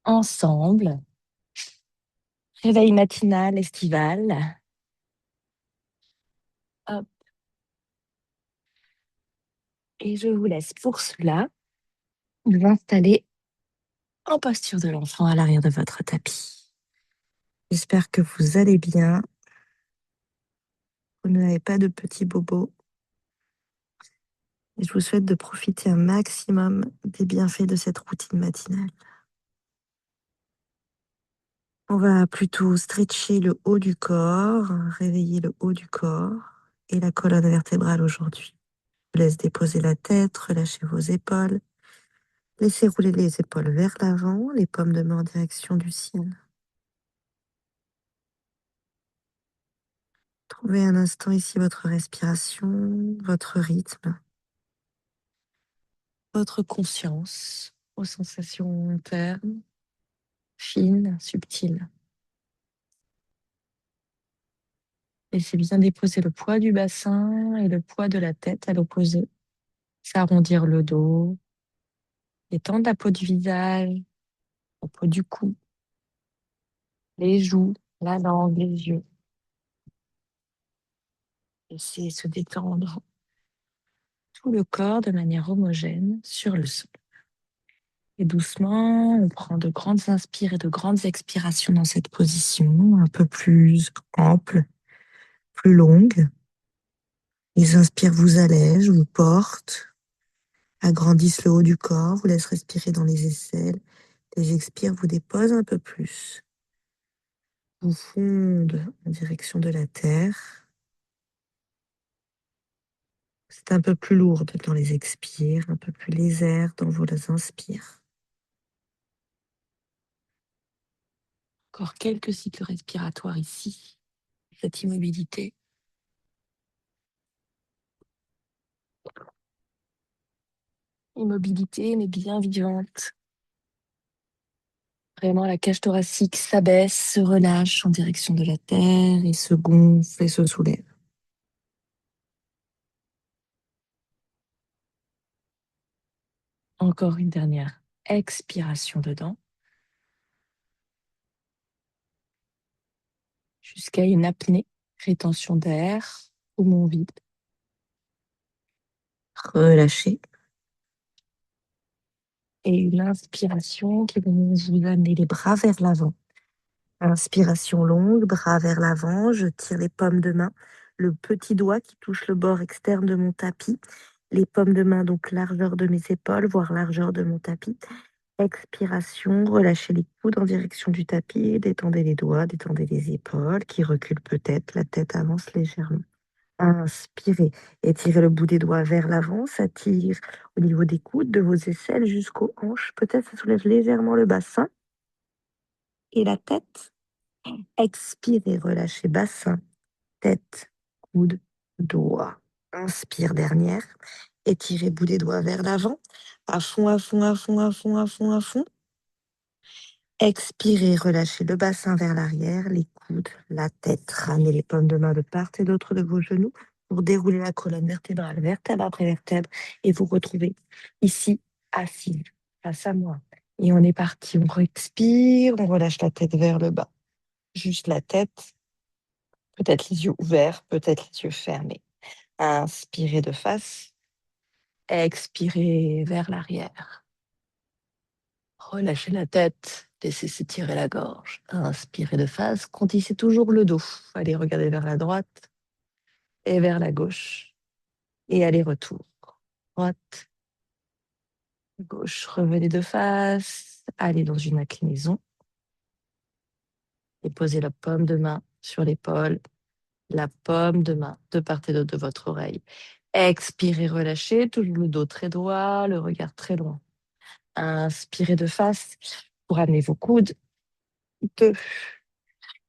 ensemble. Réveil matinal estival. Hop. Et je vous laisse pour cela vous installer en posture de l'enfant à l'arrière de votre tapis. J'espère que vous allez bien. Vous n'avez pas de petits bobos. Et je vous souhaite de profiter un maximum des bienfaits de cette routine matinale. On va plutôt stretcher le haut du corps, réveiller le haut du corps et la colonne vertébrale aujourd'hui. Je vous laisse déposer la tête, relâchez vos épaules. Laissez rouler les épaules vers l'avant, les paumes de main en direction du ciel. Trouvez un instant ici votre respiration, votre rythme, votre conscience aux sensations internes, fines, subtiles. Laissez bien déposer le poids du bassin et le poids de la tête à l'opposé. S'arrondir le dos, détendre la peau du visage, la peau du cou, les joues, la langue, les yeux. Laissez se détendre tout le corps de manière homogène sur le sol. Et doucement, on prend de grandes inspires et de grandes expirations dans cette position, un peu plus ample, plus longue. Les inspires vous allègent, vous portent, agrandissent le haut du corps, vous laissent respirer dans les aisselles. Les expires vous déposent un peu plus, vous fondent en direction de la terre. C'est un peu plus lourde dans les expires, un peu plus légère dans vos inspires. Encore quelques cycles respiratoires ici, cette immobilité. Immobilité, mais bien vivante. Vraiment, la cage thoracique s'abaisse, se relâche en direction de la terre et se gonfle et se soulève. Encore une dernière expiration dedans, jusqu'à une apnée, rétention d'air, poumon vide. Relâchez. Et une inspiration qui va vous amener les bras vers l'avant. Inspiration longue, bras vers l'avant, je tire les paumes de main, le petit doigt qui touche le bord externe de mon tapis, les paumes de main donc largeur de mes épaules, voire largeur de mon tapis. Expiration, relâchez les coudes en direction du tapis, détendez les doigts, détendez les épaules qui reculent peut-être, la tête avance légèrement. Inspirez, étirez le bout des doigts vers l'avant, ça tire au niveau des coudes, de vos aisselles jusqu'aux hanches. Peut-être ça soulève légèrement le bassin et la tête. Expirez, relâchez bassin, tête, coude, doigts. Inspire dernière. Étirez bout des doigts vers l'avant. À fond, à fond, à fond, à fond, à fond, à fond. Expirez, relâchez le bassin vers l'arrière, les coudes, la tête. Ramenez les paumes de main de part et d'autre de vos genoux pour dérouler la colonne vertébrale, vertèbre après vertèbre, et vous retrouvez ici, assis, face à moi. Et on est parti. On expire, on relâche la tête vers le bas. Juste la tête, peut-être les yeux ouverts, peut-être les yeux fermés. Inspirez de face, expirez vers l'arrière. Relâchez la tête, laissez s'étirer la gorge. Inspirez de face, condissez toujours le dos. Allez regarder vers la droite et vers la gauche. Et aller-retour. Droite, gauche. Revenez de face, allez dans une inclinaison. Et posez la paume de main sur l'épaule, la paume de main de part et d'autre de votre oreille. Expirez, relâchez, toujours le dos très droit, le regard très loin. Inspirez de face pour amener vos coudes. 2,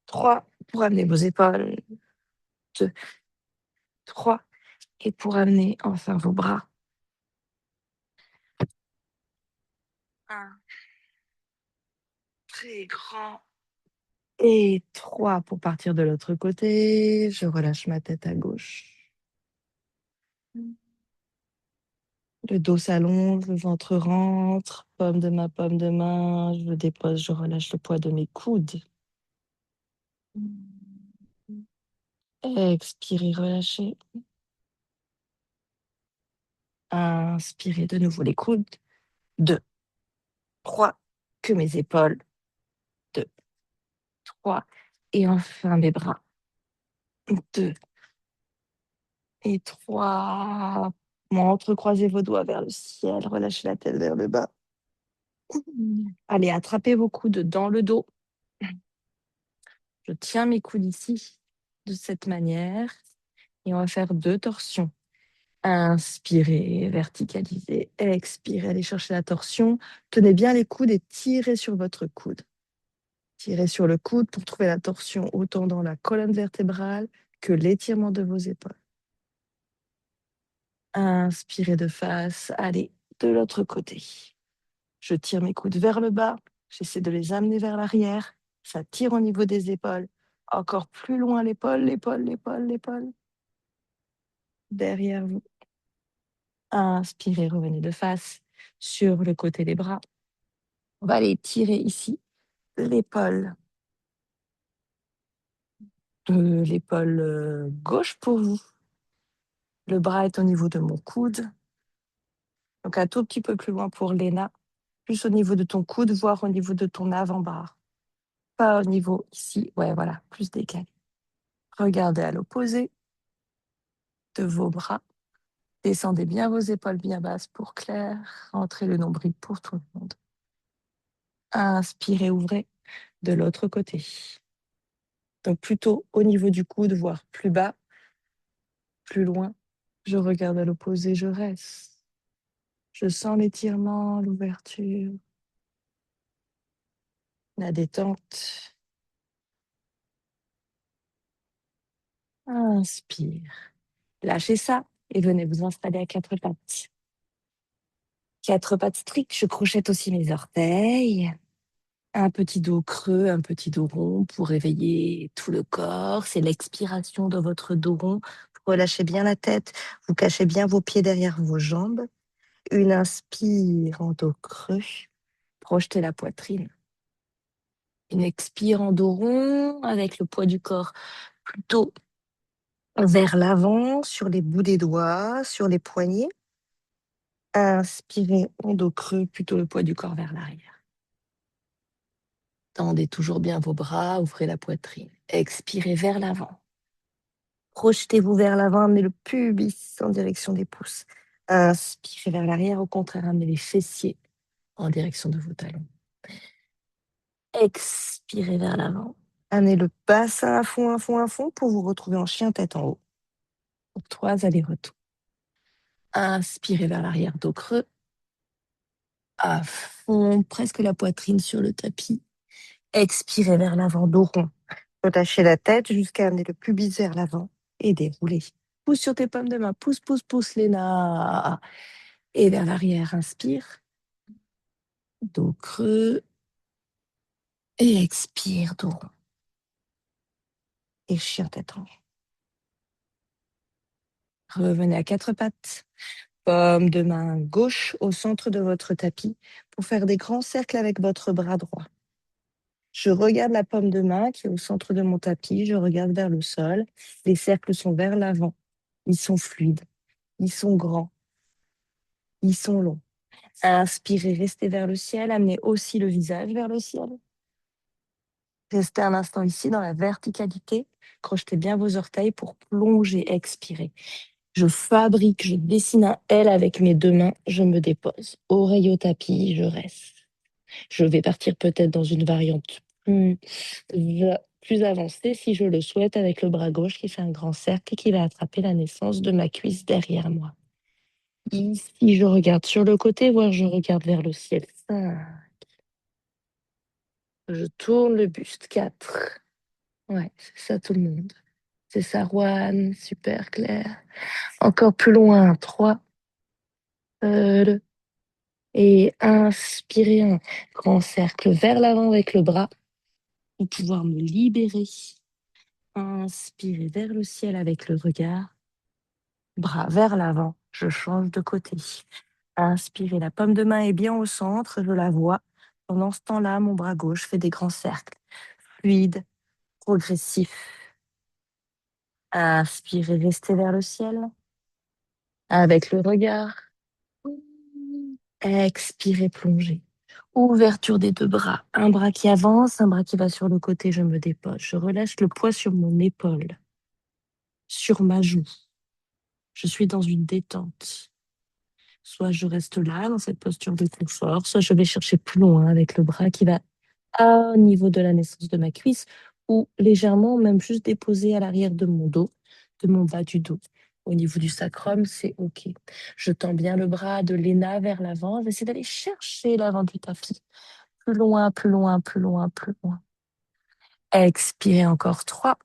3, pour amener vos épaules. 2, 3, et pour amener enfin vos bras. 1, très grand. Et 3 pour partir de l'autre côté. Je relâche ma tête à gauche. Le dos s'allonge, le ventre rentre, paume de main, je dépose, je relâche le poids de mes coudes. Expirez, relâchez. Inspirez de nouveau les coudes. 2, 3, que mes épaules. 2, 3, et enfin mes bras. 2 et 3. Entrecroisez vos doigts vers le ciel, relâchez la tête vers le bas. Allez, attrapez vos coudes dans le dos. Je tiens mes coudes ici, de cette manière, et on va faire 2 torsions. Inspirez, verticalisez, expirez, allez chercher la torsion. Tenez bien les coudes et tirez sur votre coude. Tirez sur le coude pour trouver la torsion autant dans la colonne vertébrale que l'étirement de vos épaules. Inspirez de face, allez de l'autre côté. Je tire mes coudes vers le bas, j'essaie de les amener vers l'arrière. Ça tire au niveau des épaules. Encore plus loin l'épaule, l'épaule, l'épaule, l'épaule. Derrière vous. Inspirez, revenez de face sur le côté des bras. On va aller tirer ici l'épaule de l'épaule gauche pour vous. Le bras est au niveau de mon coude. Donc un tout petit peu plus loin pour Léna. Plus au niveau de ton coude, voire au niveau de ton avant-bras. Pas au niveau ici. Ouais, voilà, plus décalé. Regardez à l'opposé de vos bras. Descendez bien vos épaules bien basses pour Claire. Rentrez le nombril pour tout le monde. Inspirez, ouvrez de l'autre côté. Donc plutôt au niveau du coude, voire plus bas, plus loin. Je regarde à l'opposé, je reste. Je sens l'étirement, l'ouverture, la détente. Inspire. Lâchez ça et venez vous installer à 4 pattes. 4 pattes strictes, je crochette aussi mes orteils. Un petit dos creux, un petit dos rond pour réveiller tout le corps. C'est l'expiration de votre dos rond. Vous relâchez bien la tête, vous cachez bien vos pieds derrière vos jambes. Une inspire en dos creux, projetez la poitrine. Une expire en dos rond avec le poids du corps plutôt vers l'avant, sur les bouts des doigts, sur les poignets. Inspirez en dos creux, plutôt le poids du corps vers l'arrière. Tendez toujours bien vos bras, ouvrez la poitrine. Expirez vers l'avant. Projetez-vous vers l'avant, amenez le pubis en direction des pouces. Inspirez vers l'arrière, au contraire, amenez les fessiers en direction de vos talons. Expirez vers l'avant. Amenez le bassin à fond pour vous retrouver en chien tête en haut. Pour 3 allers-retours. Inspirez vers l'arrière, dos creux. À fond, presque la poitrine sur le tapis. Expirez vers l'avant, dos rond. Relâchez la tête jusqu'à amener le pubis vers l'avant et déroulez. Pousse sur tes pommes de main. Pousse, pousse, pousse, Léna. Et vers l'arrière, inspire. Dos creux. Et expire, dos rond. Et chien tête en haut. Revenez à 4 pattes. Paume de main gauche au centre de votre tapis pour faire des grands cercles avec votre bras droit. Je regarde la paume de main qui est au centre de mon tapis. Je regarde vers le sol. Les cercles sont vers l'avant. Ils sont fluides. Ils sont grands. Ils sont longs. Inspirez, restez vers le ciel. Amenez aussi le visage vers le ciel. Restez un instant ici dans la verticalité. Crochetez bien vos orteils pour plonger. Expirez. Je fabrique, je dessine un L avec mes 2 mains. Je me dépose. Oreille au tapis, je reste. Je vais partir peut-être dans une variante plus avancée, si je le souhaite, avec le bras gauche qui fait un grand cercle et qui va attraper la naissance de ma cuisse derrière moi. Ici, je regarde sur le côté, voire je regarde vers le ciel. 5. Je tourne le buste. 4. Ouais, c'est ça tout le monde. C'est ça, Juan. Super clair. Encore plus loin. 3. Et inspirez un grand cercle vers l'avant avec le bras pour pouvoir me libérer. Inspirez vers le ciel avec le regard. Bras vers l'avant. Je change de côté. Inspirez, la paume de main est bien au centre, je la vois. Pendant ce temps-là, mon bras gauche fait des grands cercles, fluides, progressifs. Inspirez, restez vers le ciel, avec le regard. Expirez, plongez. Ouverture des deux bras. Un bras qui avance, un bras qui va sur le côté, je me dépose. Je relâche le poids sur mon épaule, sur ma joue. Je suis dans une détente. Soit je reste là, dans cette posture de confort, soit je vais chercher plus loin avec le bras qui va au niveau de la naissance de ma cuisse ou légèrement, même juste déposé à l'arrière de mon dos, de mon bas du dos. Au niveau du sacrum, c'est OK. Je tends bien le bras de l'aina vers l'avant. J'essaie d'aller chercher l'avant du tapis. Plus loin, plus loin, plus loin, plus loin. Expirez encore 3,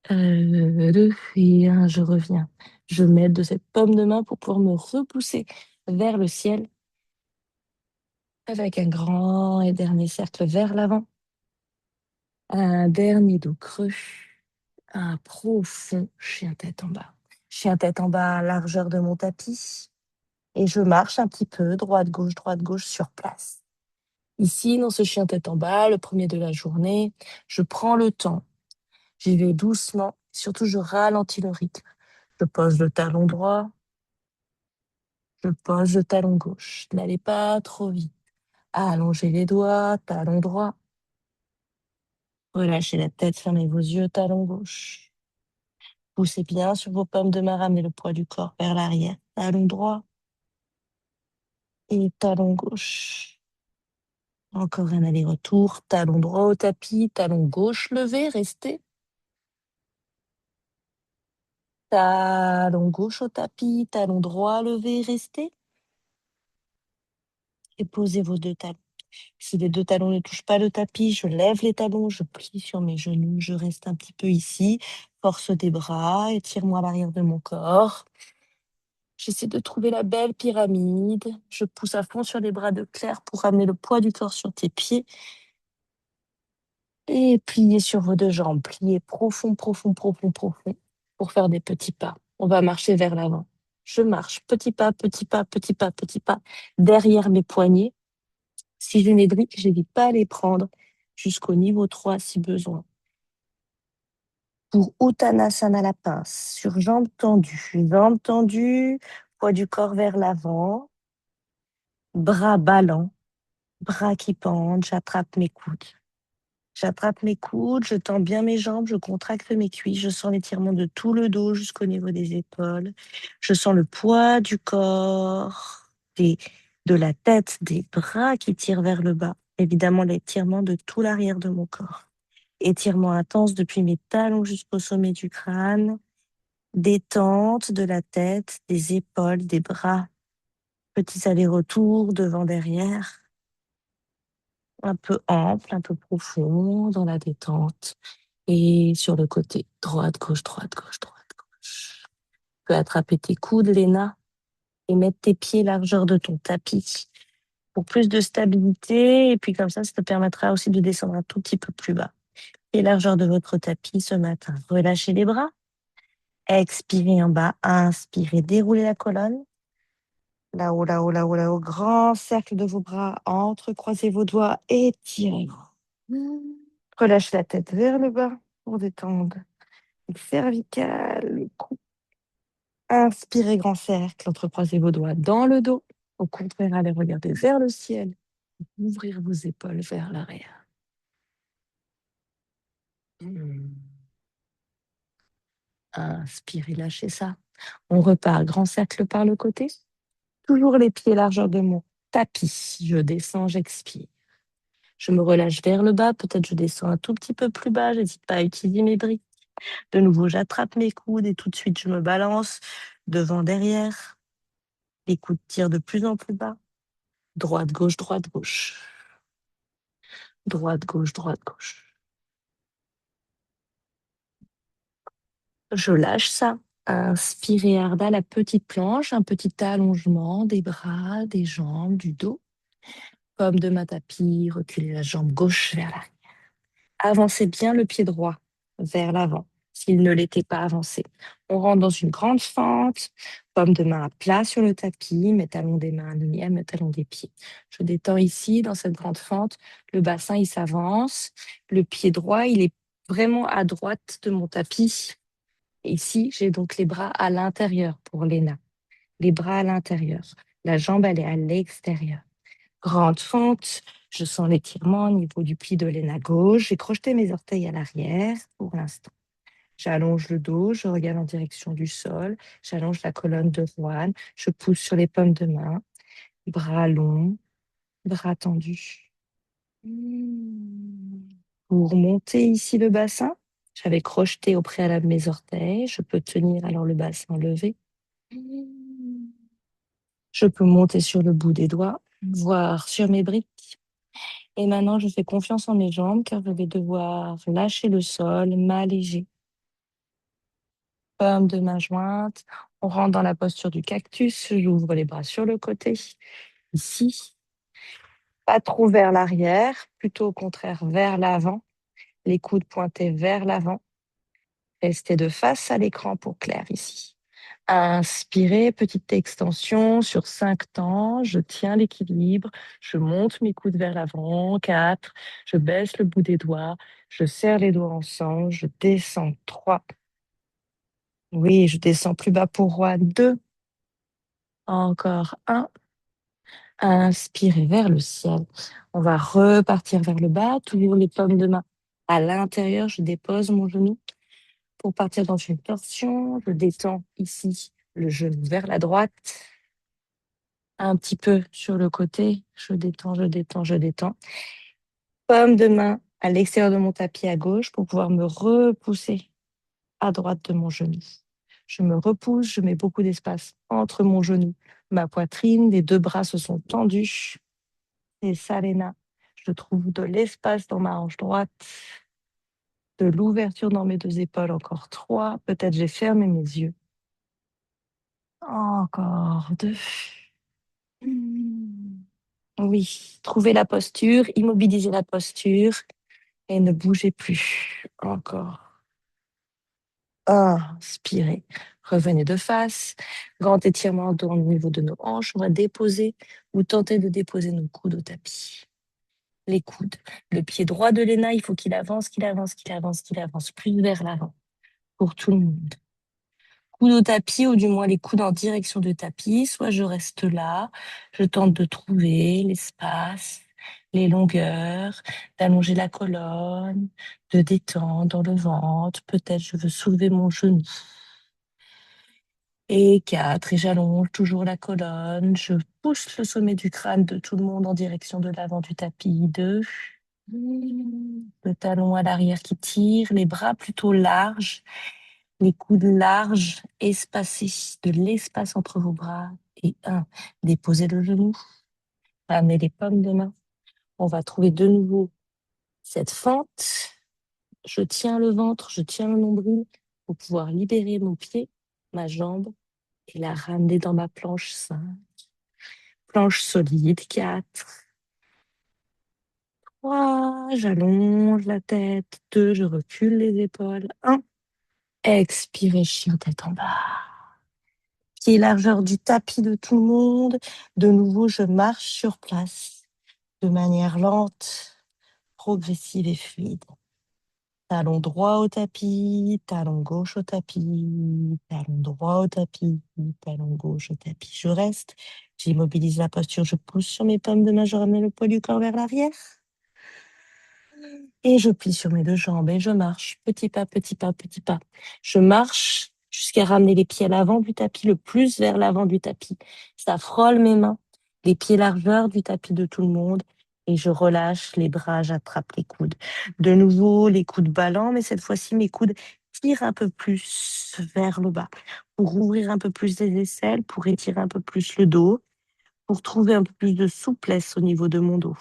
2 et 1. Je reviens. Je m'aide de cette paume de main pour pouvoir me repousser vers le ciel avec un grand et dernier cercle vers l'avant. Un dernier dos creux. Un profond chien tête en bas. Chien tête en bas, largeur de mon tapis. Et je marche un petit peu, droite, gauche, sur place. Ici, dans ce chien tête en bas, le premier de la journée, je prends le temps. J'y vais doucement. Surtout, je ralentis le rythme. Je pose le talon droit. Je pose le talon gauche. N'allez pas trop vite. Allongez les doigts, talon droit. Relâchez la tête, fermez vos yeux, talon gauche. Poussez bien sur vos pommes de main, ramenez le poids du corps vers l'arrière. Talon droit et talon gauche. Encore un aller-retour, talon droit au tapis, talon gauche levé, restez. Talon gauche au tapis, talon droit levé, restez. Et posez vos deux talons. Si les deux talons ne touchent pas le tapis, je lève les talons, je plie sur mes genoux, je reste un petit peu ici. Force des bras, étire-moi l'arrière de mon corps. J'essaie de trouver la belle pyramide. Je pousse à fond sur les bras de Claire pour ramener le poids du corps sur tes pieds. Et pliez sur vos deux jambes. Pliez profond, profond, profond, profond pour faire des petits pas. On va marcher vers l'avant. Je marche, petit pas, petit pas, petit pas, petit pas, derrière mes poignets. Si j'ai mes briques, je n'hésite pas à les prendre jusqu'au niveau 3 si besoin. Pour Uttanasana la pince, sur jambes tendues, poids du corps vers l'avant, bras ballants, bras qui pendent, j'attrape mes coudes. J'attrape mes coudes, je tends bien mes jambes, je contracte mes cuisses, je sens l'étirement de tout le dos jusqu'au niveau des épaules. Je sens le poids du corps, de la tête, des bras qui tirent vers le bas. Évidemment, l'étirement de tout l'arrière de mon corps. Étirement intense depuis mes talons jusqu'au sommet du crâne. Détente de la tête, des épaules, des bras. Petits allers-retours devant, derrière. Un peu ample, un peu profond dans la détente. Et sur le côté, droite, gauche, droite, gauche, droite, gauche. Tu peux attraper tes coudes, Léna, et mettre tes pieds largeur de ton tapis pour plus de stabilité. Et puis comme ça te permettra aussi de descendre un tout petit peu plus bas. Et largeur de votre tapis ce matin. Relâchez les bras. Expirez en bas. Inspirez, déroulez la colonne. Là-haut, là-haut, là-haut, là-haut. Grand cercle de vos bras. Entrecroisez vos doigts. Étirez-vous. Relâchez la tête vers le bas pour détendre le cervical, le cou. Inspirez grand cercle, entrecroisez vos doigts dans le dos. Au contraire, allez regarder vers le ciel. Ouvrir vos épaules vers l'arrière. Inspirez, lâchez ça. On repart, grand cercle par le côté. Toujours les pieds largeur de mon tapis. Je descends, j'expire. Je me relâche vers le bas. Peut-être je descends un tout petit peu plus bas. J'hésite pas à utiliser mes briques. De nouveau, j'attrape mes coudes et tout de suite, je me balance devant, derrière. Les coudes tirent de plus en plus bas. Droite, gauche, droite, gauche. Droite, gauche, droite, gauche. Je lâche ça. Inspirez, Ardha, la petite planche, un petit allongement des bras, des jambes, du dos. Paume de ma tapis, reculez la jambe gauche vers l'arrière. Avancez bien le pied droit vers l'avant, s'il ne l'était pas avancé. On rentre dans une grande fente, paume de main à plat sur le tapis, mes talons des mains alignés à mes talons des pieds. Je détends ici, dans cette grande fente, le bassin, il s'avance, le pied droit, il est vraiment à droite de mon tapis. Ici, j'ai donc les bras à l'intérieur pour Léna. Les bras à l'intérieur. La jambe, elle est à l'extérieur. Grande fente, je sens l'étirement au niveau du pli de l'aine gauche. J'ai crocheté mes orteils à l'arrière pour l'instant. J'allonge le dos, je regarde en direction du sol. J'allonge la colonne de Rouen. Je pousse sur les paumes de main. Bras longs, bras tendus. Pour monter ici le bassin, j'avais crocheté au préalable mes orteils. Je peux tenir alors le bassin levé. Je peux monter sur le bout des doigts, voire sur mes briques. Et maintenant, je fais confiance en mes jambes car je vais devoir lâcher le sol, m'alléger. Paume de main jointe. On rentre dans la posture du cactus. J'ouvre les bras sur le côté. Ici, pas trop vers l'arrière, plutôt au contraire vers l'avant. Les coudes pointés vers l'avant. Restez de face à l'écran pour Claire ici. Inspirez, petite extension sur 5 temps. Je tiens l'équilibre. Je monte mes coudes vers l'avant. 4. Je baisse le bout des doigts. Je serre les doigts ensemble. Je descends. 3. Oui, je descends plus bas pour roi. 2. Encore 1. Inspirez vers le ciel. On va repartir vers le bas. Toujours les paumes de main à l'intérieur. Je dépose mon genou pour partir dans une torsion. Je détends ici le genou vers la droite. Un petit peu sur le côté. Je détends, je détends, je détends. Paume de main à l'extérieur de mon tapis à gauche pour pouvoir me repousser à droite de mon genou. Je me repousse, je mets beaucoup d'espace entre mon genou, ma poitrine, les 2 bras se sont tendus. Et ça, Léna, je trouve de l'espace dans ma hanche droite, de l'ouverture dans mes 2 épaules, encore 3. Peut-être j'ai fermé mes yeux. Encore 2. Oui, trouvez la posture, immobilisez la posture et ne bougez plus. Encore. Inspirez. Revenez de face. Grand étirement au niveau de nos hanches. On va déposer ou tenter de déposer nos coudes au tapis. Les coudes. Le pied droit de Léna, il faut qu'il avance, qu'il avance, qu'il avance, qu'il avance plus vers l'avant. Pour tout le monde. Coude au tapis, ou du moins les coudes en direction du tapis. Soit je reste là, je tente de trouver l'espace, les longueurs, d'allonger la colonne, de détendre le ventre. Peut-être je veux soulever mon genou. Et 4, et j'allonge toujours la colonne. Je pousse le sommet du crâne de tout le monde en direction de l'avant du tapis. 2. Le talon à l'arrière qui tire, les bras plutôt larges, les coudes larges, espacés, de l'espace entre vos bras. Et 1, déposez le genou, ramenez les paumes de main. On va trouver de nouveau cette fente. Je tiens le ventre, je tiens le nombril pour pouvoir libérer mon pied, ma jambe et la ramener dans ma planche 5. Planche solide 4. 3, j'allonge la tête. 2, je recule les épaules. 1, expirez, chien tête en bas. Pied largeur du tapis de tout le monde. De nouveau, je marche sur place de manière lente, progressive et fluide. Talon droit au tapis, talon gauche au tapis, talon droit au tapis, talon gauche au tapis. Je reste, j'immobilise la posture, je pousse sur mes paumes de main, je ramène le poids du corps vers l'arrière. Et je plie sur mes 2 jambes et je marche, petit pas, petit pas, petit pas. Je marche jusqu'à ramener les pieds à l'avant du tapis, le plus vers l'avant du tapis. Ça frôle mes mains, les pieds largeur du tapis de tout le monde. Et je relâche les bras, j'attrape les coudes. De nouveau, les coudes ballants, mais cette fois-ci, mes coudes tirent un peu plus vers le bas pour ouvrir un peu plus les aisselles, pour étirer un peu plus le dos, pour trouver un peu plus de souplesse au niveau de mon dos.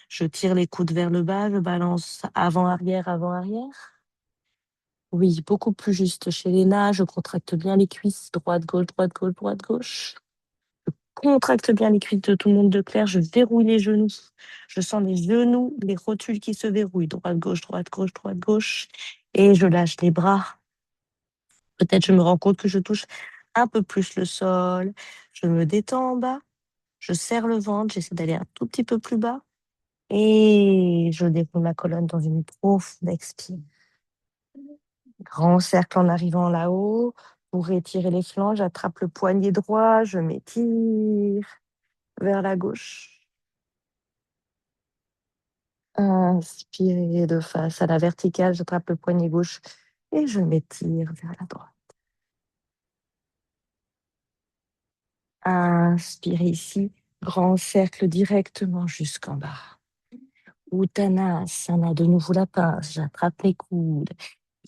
Je tire les coudes vers le bas, je balance avant-arrière, avant-arrière. Oui, beaucoup plus juste chez Léna. Je contracte bien les cuisses, droite, gauche, droite, gauche, droite, gauche. Je contracte bien les cuisses de tout le monde de Claire. Je verrouille les genoux. Je sens les genoux, les rotules qui se verrouillent. Droite, gauche, droite, gauche, droite, gauche. Et je lâche les bras. Peut-être je me rends compte que je touche un peu plus le sol. Je me détends en bas. Je serre le ventre. J'essaie d'aller un tout petit peu plus bas. Et je déroule ma colonne dans une profonde expire. Grand cercle en arrivant là-haut. Pour étirer les flancs, j'attrape le poignet droit. Je m'étire vers la gauche. Inspirez de face à la verticale. J'attrape le poignet gauche et je m'étire vers la droite. Inspirez ici. Grand cercle directement jusqu'en bas. Uttanasana, de nouveau la pince, j'attrape les coudes.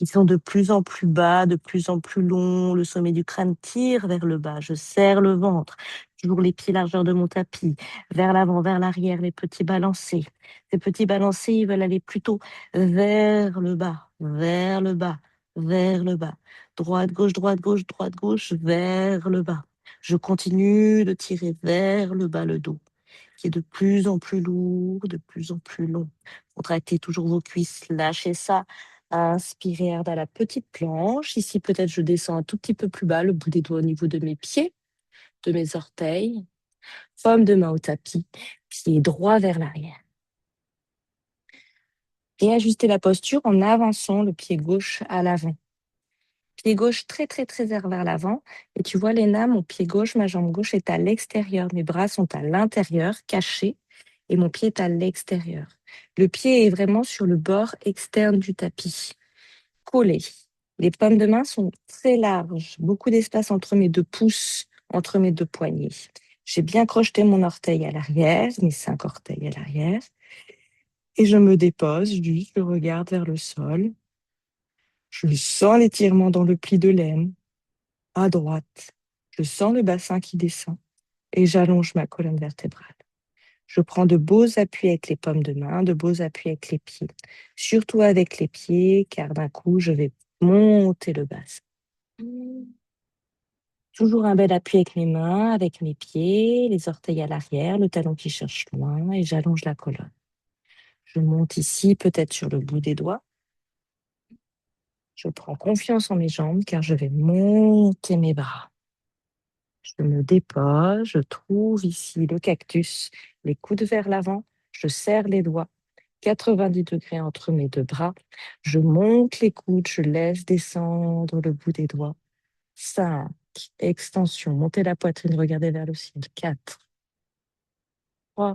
Ils sont de plus en plus bas, de plus en plus longs. Le sommet du crâne tire vers le bas. Je serre le ventre. Toujours les pieds largeur de mon tapis. Vers l'avant, vers l'arrière, les petits balancés. Ces petits balancés, ils veulent aller plutôt vers le bas, vers le bas, vers le bas. Droite, gauche, vers le bas. Je continue de tirer vers le bas le dos qui est de plus en plus lourd, de plus en plus long. Contractez toujours vos cuisses, lâchez ça. Inspirez, air à la petite planche. Ici, peut-être je descends un tout petit peu plus bas, le bout des doigts au niveau de mes pieds, de mes orteils. Paume de main au tapis, pied droit vers l'arrière. Et ajustez la posture en avançant le pied gauche à l'avant. Pied gauche très vers l'avant. Et tu vois, Léna, mon pied gauche, ma jambe gauche est à l'extérieur. Mes bras sont à l'intérieur, cachés, et mon pied est à l'extérieur. Le pied est vraiment sur le bord externe du tapis, collé. Les paumes de main sont très larges, beaucoup d'espace entre mes deux pouces, entre mes deux poignets. J'ai bien crocheté mon orteil à l'arrière, mes 5 orteils à l'arrière, et je me dépose, juste, je regarde vers le sol. Je sens l'étirement dans le pli de laine, à droite. Je sens le bassin qui descend et j'allonge ma colonne vertébrale. Je prends de beaux appuis avec les paumes de main, de beaux appuis avec les pieds. Surtout avec les pieds, car d'un coup, je vais monter le bassin. Toujours un bel appui avec mes mains, avec mes pieds, les orteils à l'arrière, le talon qui cherche loin et j'allonge la colonne. Je monte ici, peut-être sur le bout des doigts. Je prends confiance en mes jambes car je vais monter mes bras. Je me dépose, je trouve ici le cactus, les coudes vers l'avant, je serre les doigts, 90 degrés entre mes deux bras, je monte les coudes, je laisse descendre le bout des doigts. 5, extension, montez la poitrine, regardez vers le ciel. 4, 3,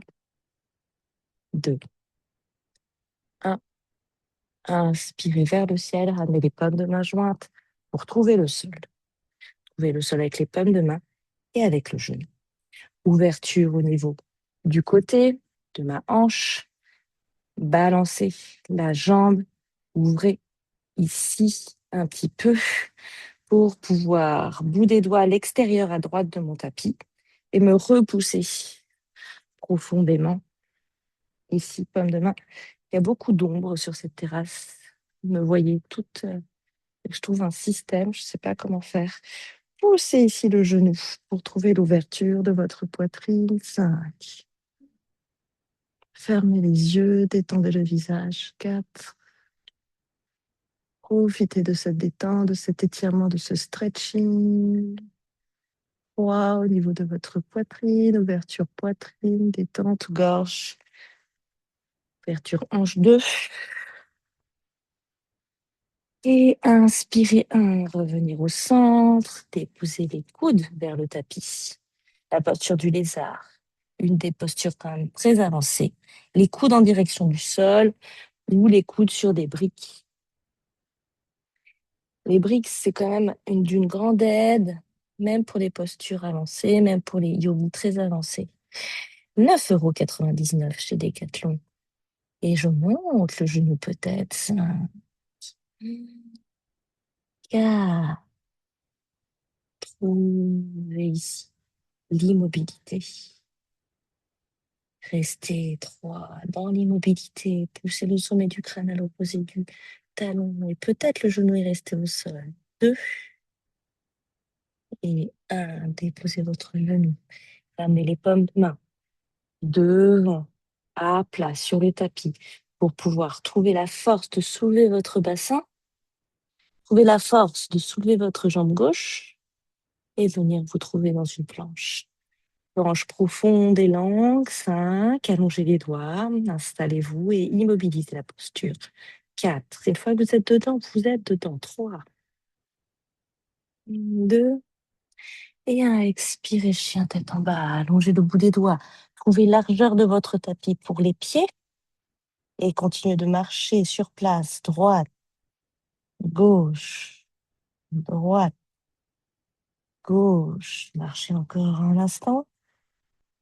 2, 1. Inspirez vers le ciel, ramenez les paumes de main jointes pour trouver le sol. Trouvez le sol avec les paumes de main et avec le genou. Ouverture au niveau du côté de ma hanche. Balancez la jambe, ouvrez ici un petit peu pour pouvoir bout des doigts à l'extérieur à droite de mon tapis et me repousser profondément. Ici, paume de main. Il y a beaucoup d'ombre sur cette terrasse. Vous me voyez toute. Je trouve un système, je ne sais pas comment faire. Poussez ici le genou pour trouver l'ouverture de votre poitrine. 5. Fermez les yeux, détendez le visage. 4. Profitez de cette détente, de cet étirement, de ce stretching. 3, au niveau de votre poitrine, ouverture poitrine, détente, gorge. Ouverture hanche 2. Et inspirez 1, revenir au centre, déposer les coudes vers le tapis. La posture du lézard, une des postures quand même très avancées. Les coudes en direction du sol ou les coudes sur des briques. Les briques, c'est quand même d'une grande aide, même pour les postures avancées, même pour les yogis très avancés. 9,99 € chez Decathlon. Et je monte le genou peut-être. 5, 4. Trouvez ici l'immobilité. Restez 3 dans l'immobilité. Poussez le sommet du crâne à l'opposé du talon. Et peut-être le genou est resté au sol. 2 et 1. Déposez votre genou. Ramenez les paumes de main devant, à plat, sur le tapis, pour pouvoir trouver la force de soulever votre bassin. Trouvez la force de soulever votre jambe gauche et venir vous trouver dans une planche. Planche profonde et longue. 5. Allongez les doigts. Installez-vous et immobilisez la posture. 4. Une fois que vous êtes dedans, vous êtes dedans. 3. 2. Et 1. Expirez, chien tête en bas. Allongez le bout des doigts. Trouvez largeur de votre tapis pour les pieds. Et continuez de marcher sur place. Droite, gauche, droite, gauche. Marchez encore un instant.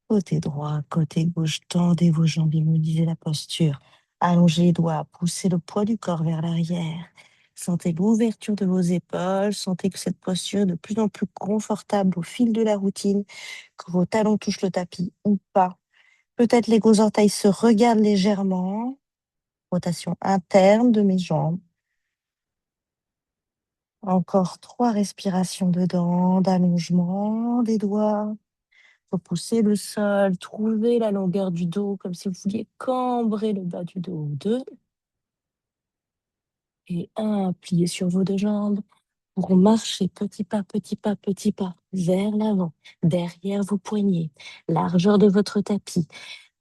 Côté droit, côté gauche, tendez vos jambes, immobilisez la posture. Allongez les doigts, poussez le poids du corps vers l'arrière. Sentez l'ouverture de vos épaules, sentez que cette posture est de plus en plus confortable au fil de la routine, que vos talons touchent le tapis ou pas. Peut-être les gros orteils se regardent légèrement. Rotation interne de mes jambes. Encore 3 respirations dedans, d'allongement des doigts. Repoussez le sol, trouvez la longueur du dos comme si vous vouliez cambrer le bas du dos. 2 et 1. Pliez sur vos 2 jambes pour marcher petit pas, petit pas, petit pas vers l'avant, derrière vos poignets, largeur de votre tapis.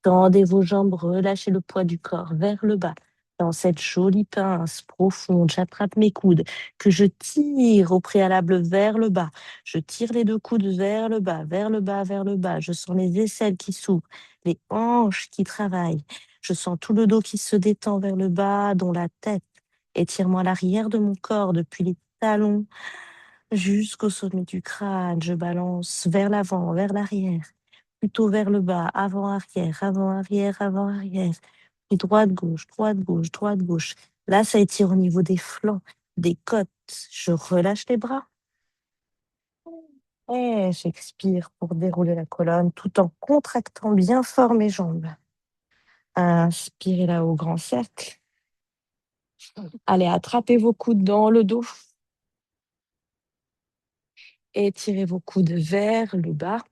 Tendez vos jambes, relâchez le poids du corps vers le bas. Dans cette jolie pince profonde, j'attrape mes coudes, que je tire au préalable vers le bas. Je tire les 2 coudes vers le bas, vers le bas, vers le bas. Je sens les aisselles qui s'ouvrent, les hanches qui travaillent. Je sens tout le dos qui se détend vers le bas, dont la tête. Étirement à l'arrière de mon corps, depuis les talons jusqu'au sommet du crâne. Je balance vers l'avant, vers l'arrière, plutôt vers le bas, avant-arrière, avant-arrière, avant-arrière. Et droite-gauche, droite-gauche, droite-gauche. Là, ça étire au niveau des flancs, des côtes. Je relâche les bras. Et j'expire pour dérouler la colonne tout en contractant bien fort mes jambes. Inspirez là au grand cercle. Allez, attrapez vos coudes dans le dos. Étirez vos coudes vers le bas.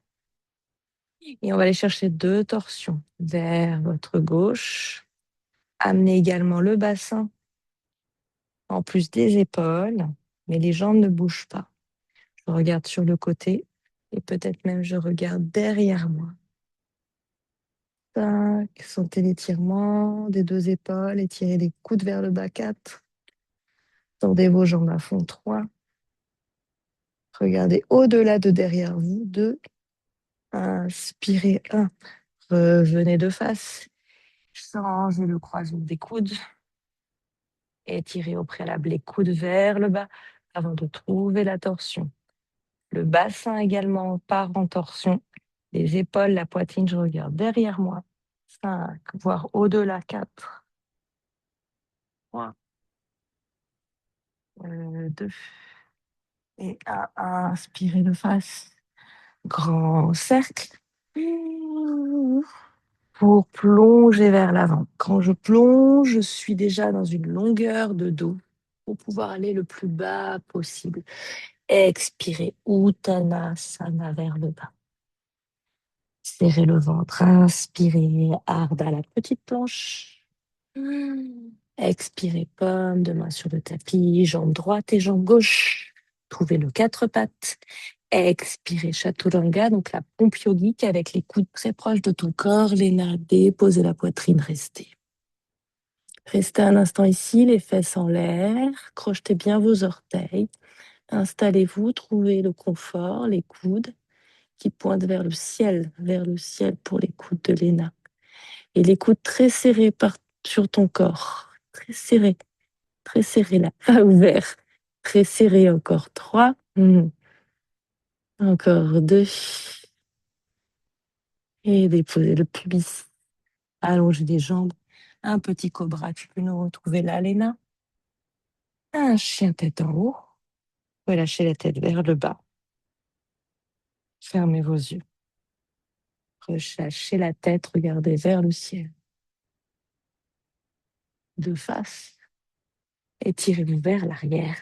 Et on va aller chercher 2 torsions vers votre gauche. Amenez également le bassin en plus des épaules, mais les jambes ne bougent pas. Je regarde sur le côté et peut-être même je regarde derrière moi. 5. Sentez l'étirement des 2 épaules, étirez les coudes vers le bas. 4. Tendez vos jambes à fond. 3. Regardez au-delà de derrière vous. 2. Inspirez. 1. Revenez de face. Changez le croisement des coudes. Étirez au préalable les coudes vers le bas avant de trouver la torsion. Le bassin également part en torsion. Les épaules, la poitrine, je regarde derrière moi. 5, voire au-delà. 4, 3, 2 et 1. Inspirez de face. Grand cercle. Pour plonger vers l'avant. Quand je plonge, je suis déjà dans une longueur de dos pour pouvoir aller le plus bas possible. Expirez, Uttanasana vers le bas. Serrez le ventre, inspirez, Ardha la petite planche. Expirez, pomme de main sur le tapis, jambe droite et jambe gauche. Trouvez le 4 pattes. Expirez, Chaturanga, donc la pompe yogique avec les coudes très proches de ton corps, les nains déposez la poitrine, restez. Restez un instant ici, les fesses en l'air, crochetez bien vos orteils. Installez-vous, trouvez le confort, les coudes qui pointent vers le ciel pour les coudes de Léna. Et les coudes très serrés sur ton corps, très serrés là, pas ouvert, très serré encore. 3, encore 2, et déposez le pubis, allongez les jambes, un petit cobra, tu peux nous retrouver là, Léna. Un chien tête en haut, relâchez la tête vers le bas, fermez vos yeux. Relâchez la tête, regardez vers le ciel. De face, étirez-vous vers l'arrière.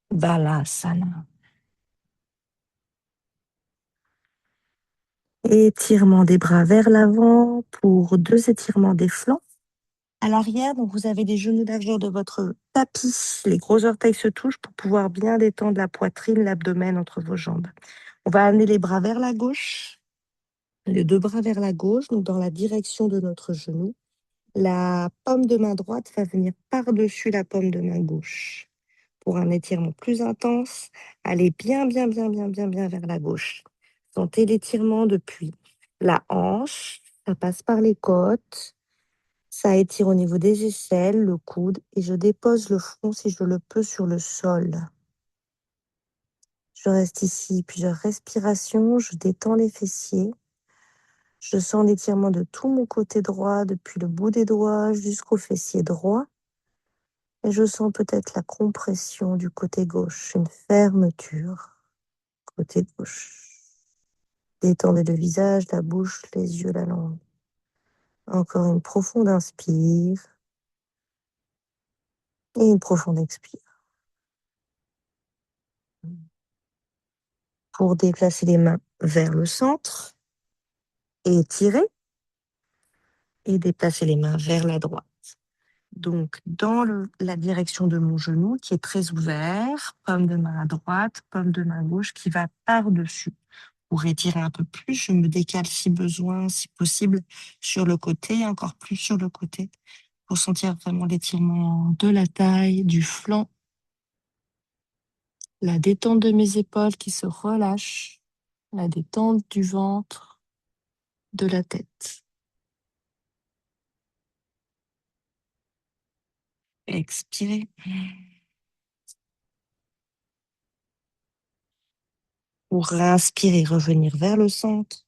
Balasana. Étirement des bras vers l'avant pour 2 étirements des flancs. À l'arrière, donc vous avez les genoux largeur de votre tapis. Les gros orteils se touchent pour pouvoir bien détendre la poitrine, l'abdomen entre vos jambes. On va amener les bras vers la gauche, les deux bras vers la gauche, donc dans la direction de notre genou. La paume de main droite va venir par-dessus la paume de main gauche. Pour un étirement plus intense, allez bien, bien, bien, bien, bien, bien vers la gauche. Sentez l'étirement depuis la hanche, ça passe par les côtes, ça étire au niveau des aisselles, le coude, et je dépose le front si je le peux sur le sol. Je reste ici plusieurs respirations, je détends les fessiers. Je sens l'étirement de tout mon côté droit, depuis le bout des doigts jusqu'au fessier droit. Et je sens peut-être la compression du côté gauche, une fermeture côté gauche. Détendez le visage, la bouche, les yeux, la langue. Encore une profonde inspire et une profonde expire. Pour déplacer les mains vers le centre, et étirer et déplacer les mains vers la droite. Donc, dans la direction de mon genou qui est très ouvert, paume de main à droite, paume de main gauche qui va par-dessus. Pour étirer un peu plus, je me décale si besoin, si possible, sur le côté, encore plus sur le côté, pour sentir vraiment l'étirement de la taille, du flanc, la détente de mes épaules qui se relâchent, la détente du ventre, de la tête. Expirez. Pour inspirer, revenir vers le centre.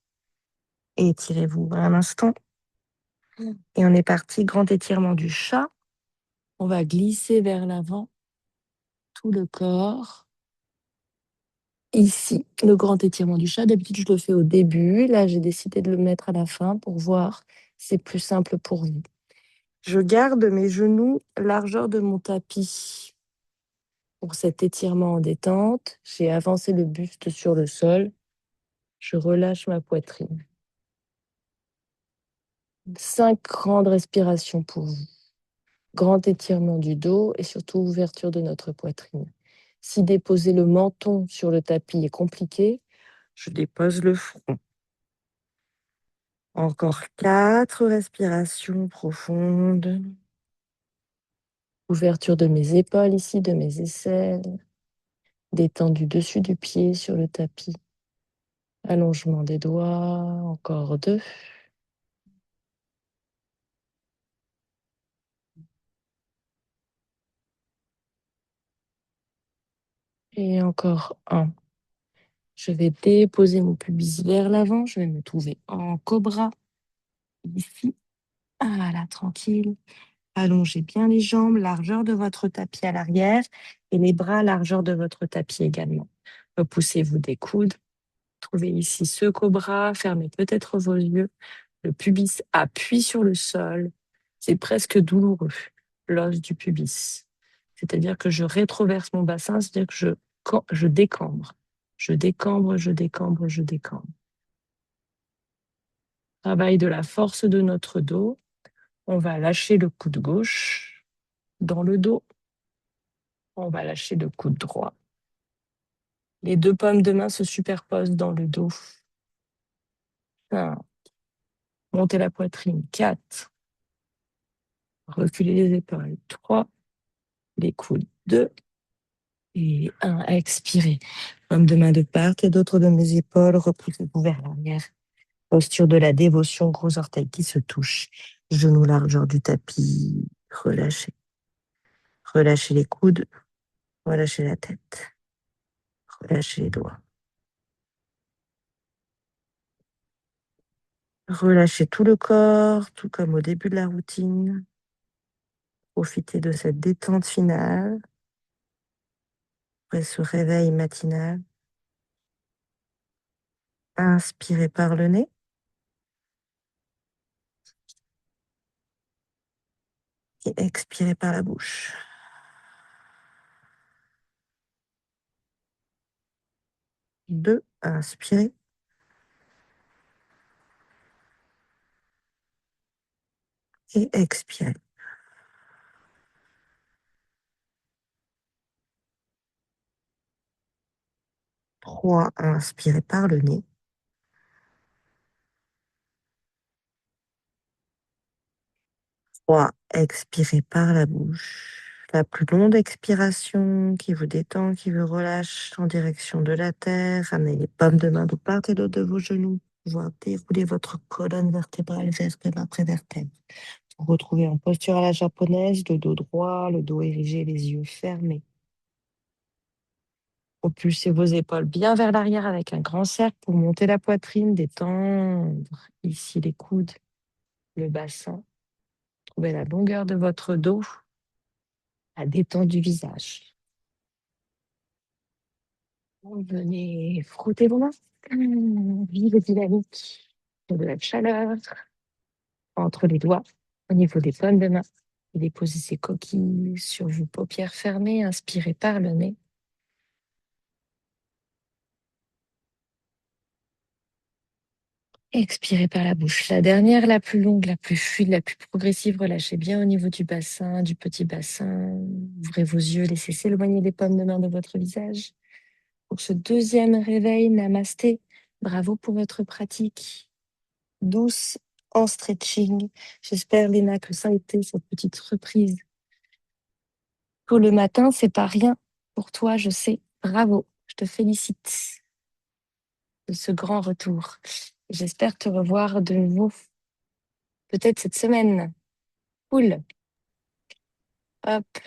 Étirez-vous un instant. Et on est parti, grand étirement du chat. On va glisser vers l'avant tout le corps. Ici, le grand étirement du chat. D'habitude, je le fais au début. Là, j'ai décidé de le mettre à la fin pour voir si c'est plus simple pour vous. Je garde mes genoux largeur de mon tapis. Pour cet étirement en détente, j'ai avancé le buste sur le sol. Je relâche ma poitrine. 5 grandes respirations pour vous. Grand étirement du dos et surtout ouverture de notre poitrine. Si déposer le menton sur le tapis est compliqué, je dépose le front. Encore 4 respirations profondes. Ouverture de mes épaules ici, de mes aisselles. Détendu dessus du pied sur le tapis. Allongement des doigts, encore 2. Et encore 1. Je vais déposer mon pubis vers l'avant. Je vais me trouver en cobra. Ici. Voilà, tranquille. Allongez bien les jambes, largeur de votre tapis à l'arrière et les bras, largeur de votre tapis également. Repoussez-vous des coudes. Trouvez ici ce cobra. Fermez peut-être vos yeux. Le pubis appuie sur le sol. C'est presque douloureux, l'os du pubis. C'est-à-dire que je rétroverse mon bassin, c'est-à-dire que je décambre. Je décambre, je décambre, je décambre. Travail de la force de notre dos. On va lâcher le coude gauche dans le dos. On va lâcher le coude droit. Les 2 paumes de main se superposent dans le dos. 5. Montez la poitrine. 4. Reculez les épaules. 3. Les coudes. 2. Et 1. Expirez. Paume de main de part et d'autre de mes épaules. Repoussez-vous vers l'arrière. Posture de la dévotion. Gros orteils qui se touchent. Genoux largeur du tapis. Relâchez. Relâchez les coudes. Relâchez la tête. Relâchez les doigts. Relâchez tout le corps, tout comme au début de la routine. Profitez de cette détente finale, après ce réveil matinal. Inspirez par le nez. Et expirez par la bouche. 2, inspirez. Et expirez. 3, inspirez par le nez. 3, expirez par la bouche. La plus longue expiration qui vous détend, qui vous relâche en direction de la terre. Ramenez les paumes de main de part et d'autre de vos genoux. Pouvoir dérouler votre colonne vertébrale, vertèbre après vertèbre. Vous retrouvez en posture à la japonaise, le dos droit, le dos érigé, les yeux fermés. Propulsez vos épaules bien vers l'arrière avec un grand cercle pour monter la poitrine, détendre ici les coudes, le bassin. Trouvez la longueur de votre dos, la détente du visage. Venez frotter vos mains. Vive dynamique, de la chaleur entre les doigts au niveau des paumes de main. Et déposez ces coquilles sur vos paupières fermées. Inspirez par le nez. Expirez par la bouche. La dernière, la plus longue, la plus fluide, la plus progressive. Relâchez bien au niveau du bassin, du petit bassin. Ouvrez vos yeux, laissez s'éloigner les paumes de main de votre visage. Pour ce deuxième réveil, namasté. Bravo pour votre pratique douce en stretching. J'espère, Léna, que ça a été cette petite reprise. Pour le matin, c'est pas rien pour toi, je sais. Bravo, je te félicite de ce grand retour. J'espère te revoir de nouveau, peut-être cette semaine. Cool. Hop.